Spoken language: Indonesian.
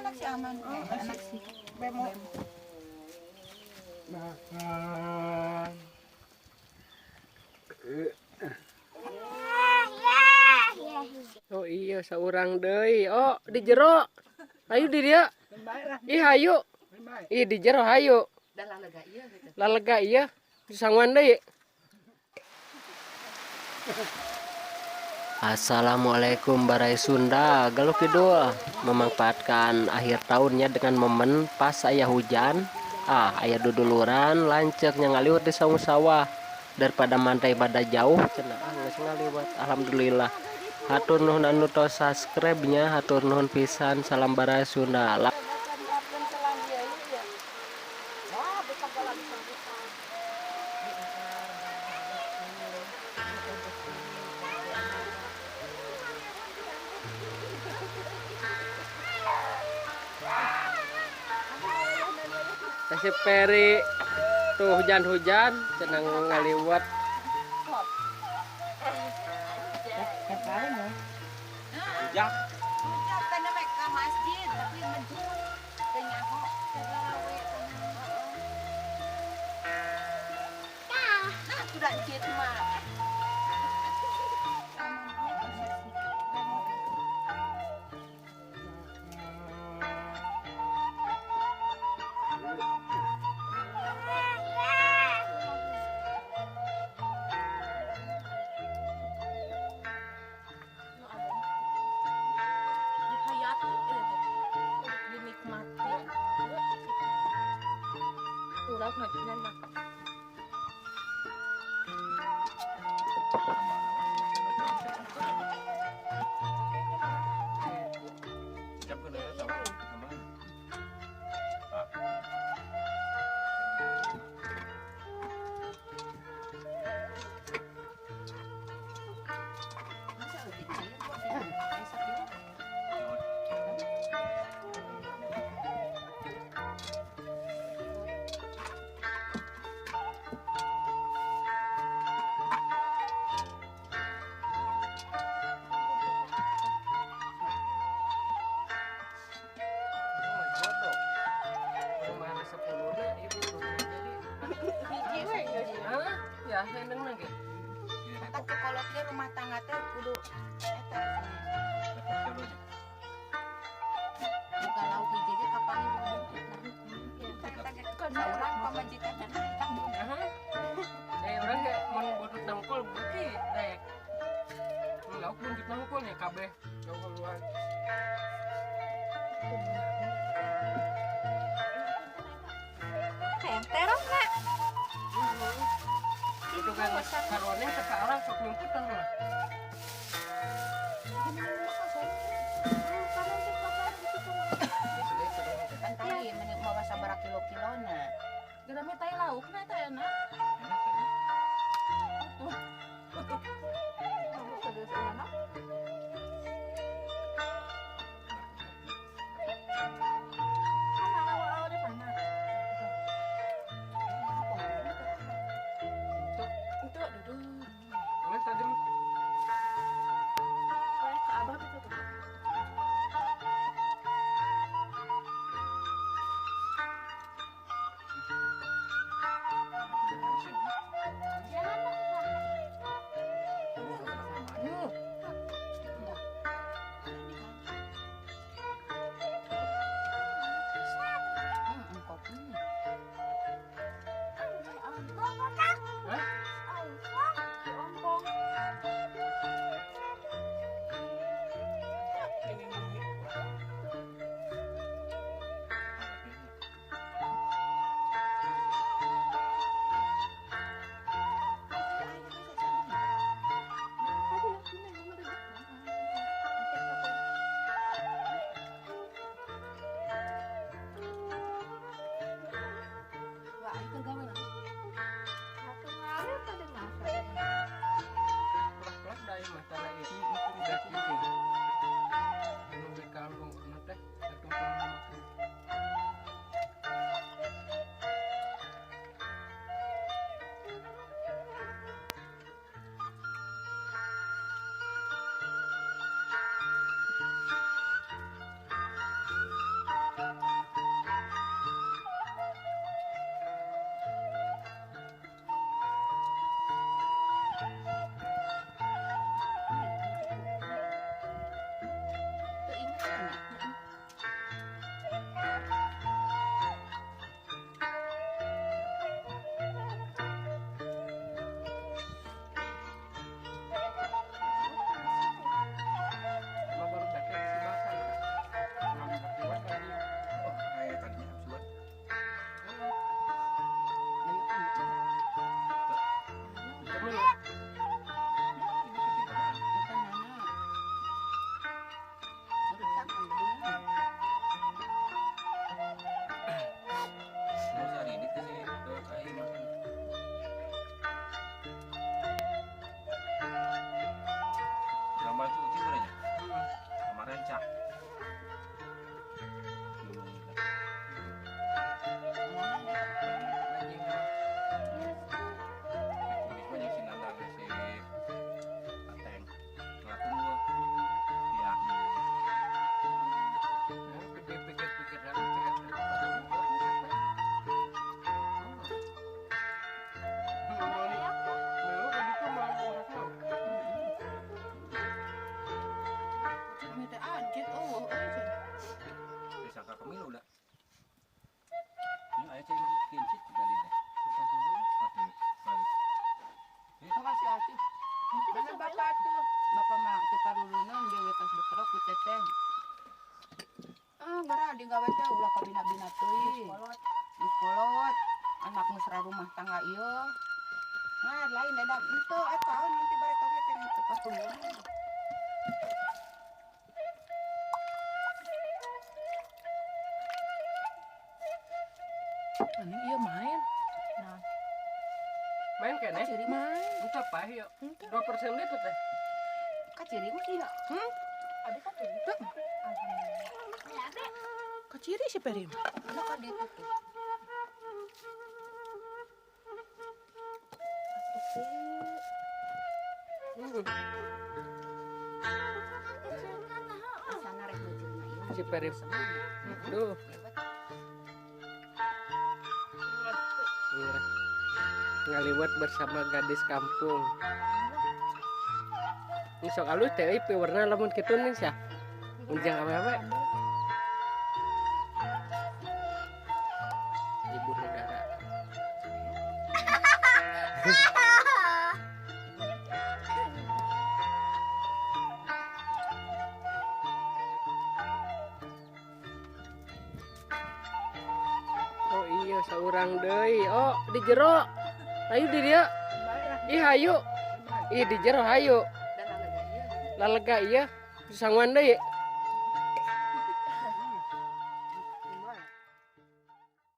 enak sih, aman. Enak sih. Bemo. Makan. Oh iya saurang deui. Oh di jero. Ayo di dia. Ih hayu. Ih di jero hayu. Dan lalega ieu gitu. Lalega iya. Sangwan deui. Assalamualaikum Barai Sunda. Galuh kidul memanfaatkan akhir tahunnya dengan momen pas aya hujan. Aya duduluran lanceknya ngaliwat di saung sawah. Daripada mantai pada jauh cenah geus ngaliwat. Alhamdulillah. Hatur nuhun anu tos subscribe-nya, hatur nuhun pisan. Salam Barai Sunda. Si Peri tuh hujan-hujan cenang ngaliwat. Hujak teh mek ka masjid tapi menjur teh nyaho segalawe sudah cit mah. Ya, seneng lagi. Tak kekolotnya rumah tangga teh kudu eta buka lauk hiji ge kapan ibu orang pamajikan Orang kayak mun budut nangkul beuki daek. Lauk bunjut nangkulnya kabeh jauh keluar. kayak terong nak Itu kan karuannya sekarang sok nyumputan lah. kan tadi menik bawa sabaraha kilo-kilona gerami tai lauk na teh enak bara di gawe teh ulah ka bina-bina teuing. Geus kolot. Anak mesra rumah tangga ieu. Nah, lain dadak henteu eta nanti bare kawe teh teu patuh. Ini iya main. Nah, Main kene. ciri Main. Untuk apa yuk? 2% itu teh. ka ciri mah ieu. Abi ka ciri. Kaciri si Peri mah. Anu ka ditu tuh. Sana rek beujeuna ieu. Si Peri. Duh. Ngaliwat bersama gadis kampung. Ini sok alus teh euy warna lamun kitu nih sia. Unjang awe-awe. Ibu negara. Oh iya saurang deui. Oh di jero. Ayo di dia. Ih hayu. Ih di jero hayu. Lalega iya. Sangwan deui.